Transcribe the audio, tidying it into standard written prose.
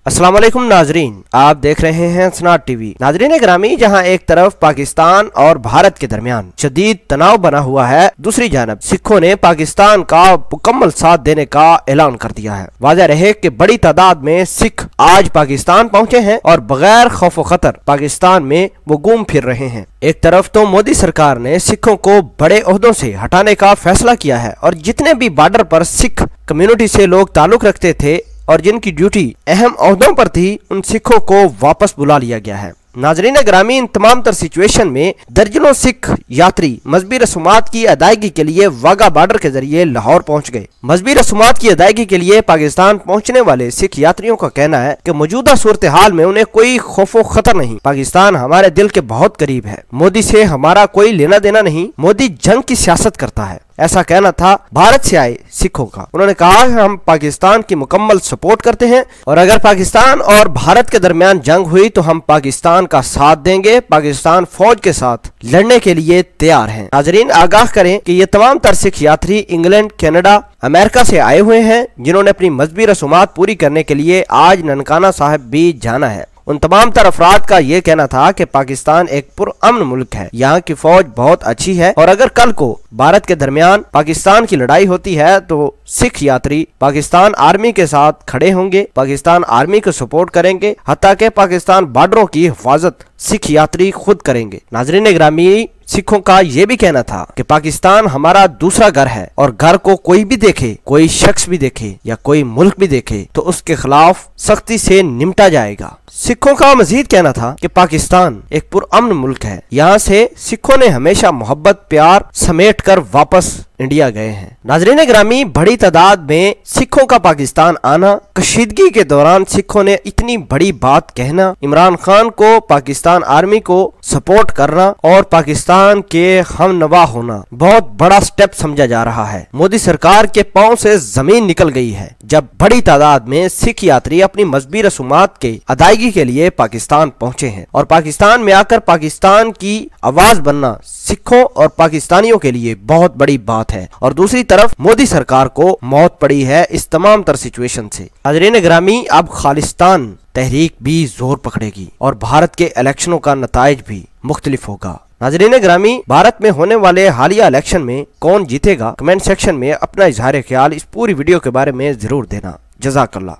अस्सलाम वालेकुम नाजरीन, आप देख रहे हैं स्नाट टीवी। नाजरीन ग्रामी, जहां एक तरफ पाकिस्तान और भारत के दरमियान शदीद तनाव बना हुआ है, दूसरी जानब सिखों ने पाकिस्तान का मुकम्मल साथ देने का ऐलान कर दिया है। वाज़ेह रहे कि बड़ी तादाद में सिख आज पाकिस्तान पहुंचे हैं और बगैर खौफ खतर पाकिस्तान में वो घूम फिर रहे हैं। एक तरफ तो मोदी सरकार ने सिखों को बड़े ओहदों से हटाने का फैसला किया है और जितने भी बॉर्डर पर सिख कम्युनिटी से लोग ताल्लुक रखते थे और जिनकी ड्यूटी अहम ओहदों पर थी, उन सिखों को वापस बुला लिया गया है। नाजरीन ग्रामी, इन तमाम तर सिचुएशन में दर्जनों सिख यात्री मजहबी रसूमात की अदायगी के लिए वाघा बॉर्डर के जरिए लाहौर पहुंच गए। मजहबी रसूमात की अदायगी के लिए पाकिस्तान पहुंचने वाले सिख यात्रियों का कहना है कि मौजूदा सूरत हाल में उन्हें कोई खौफो खतर नहीं। पाकिस्तान हमारे दिल के बहुत करीब है, मोदी से हमारा कोई लेना देना नहीं, मोदी जंग की सियासत करता है, ऐसा कहना था भारत से आए सिखों का। उन्होंने कहा कि हम पाकिस्तान की मुकम्मल सपोर्ट करते हैं और अगर पाकिस्तान और भारत के दरमियान जंग हुई तो हम पाकिस्तान का साथ देंगे, पाकिस्तान फौज के साथ लड़ने के लिए तैयार हैं। नाजरीन, आगाह करें कि ये तमाम तर सिख यात्री इंग्लैंड, कनाडा, अमेरिका से आए हुए हैं, जिन्होंने अपनी मजहबी रसूमात पूरी करने के लिए आज ननकाना साहिब भी जाना है। उन तमाम तर अफराद का ये कहना था कि पाकिस्तान एक पुरअमन मुल्क है, यहाँ की फौज बहुत अच्छी है और अगर कल को भारत के दरमियान पाकिस्तान की लड़ाई होती है तो सिख यात्री पाकिस्तान आर्मी के साथ खड़े होंगे, पाकिस्तान आर्मी को सपोर्ट करेंगे, हत्ता के पाकिस्तान बॉर्डरों की हिफाजत सिख यात्री खुद करेंगे। नाजरीन ग्रामी, सिखों का ये भी कहना था कि पाकिस्तान हमारा दूसरा घर है और घर को कोई भी देखे, कोई शख्स भी देखे या कोई मुल्क भी देखे तो उसके खिलाफ सख्ती से निपटा जाएगा। सिखों का मजीद कहना था कि पाकिस्तान एक पुरअमन मुल्क है, यहाँ से सिखों ने हमेशा मोहब्बत प्यार समेट कर वापस इंडिया गए हैं। नाजरीन ग्रामी, बड़ी तादाद में सिखों का पाकिस्तान आना, कशीदगी के दौरान सिखों ने इतनी बड़ी बात कहना, इमरान खान को, पाकिस्तान आर्मी को सपोर्ट करना और पाकिस्तान के हमनवा होना बहुत बड़ा स्टेप समझा जा रहा है। मोदी सरकार के पांव से जमीन निकल गई है जब बड़ी तादाद में सिख यात्री अपनी मजहबी रसूमात के अदायगी के लिए पाकिस्तान पहुंचे हैं और पाकिस्तान में आकर पाकिस्तान की आवाज बनना सिखों और पाकिस्तानियों के लिए बहुत बड़ी बात है और दूसरी तरफ मोदी सरकार को मौत पड़ी है इस तमाम तर सिचुएशन से। नाज़रीन ग्रामी, अब खालिस्तान तहरीक भी जोर पकड़ेगी और भारत के इलेक्शनों का नताइज भी मुख्तलिफ होगा। नाज़रीन ग्रामी, भारत में होने वाले हालिया इलेक्शन में कौन जीतेगा, कमेंट सेक्शन में अपना इजहार ख्याल इस पूरी वीडियो के बारे में जरूर देना। जज़ाकल्लाह।